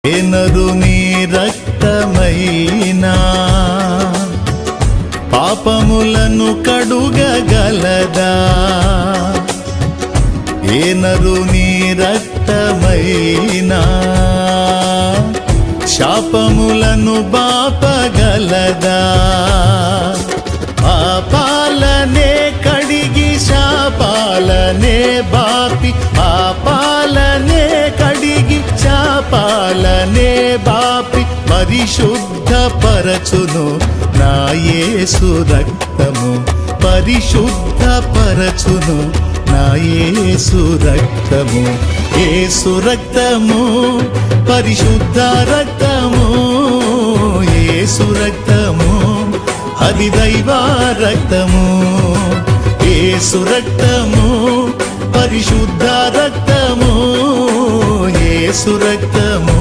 నరుని రక్తమైనా పాపములను కడుగగలదా? ఏ నరుని రక్తమైనా శాపములను బాపగలదా? పాపాలనే కడిగి శాపాలనే బాపి, పాపాలనే కడిగి శాపాలనే బాపి పరిశుద్ధపరచును నా యేసు రక్తము, పరిశుద్ధపరచును నా యేసు రక్తము. యేసు రక్తము పరిశుద్ధ రక్తము, యేసు రక్తము అది దైవ రక్తము. యేసు రక్తము పరిశుద్ధ రక్తము, యేసు రక్తము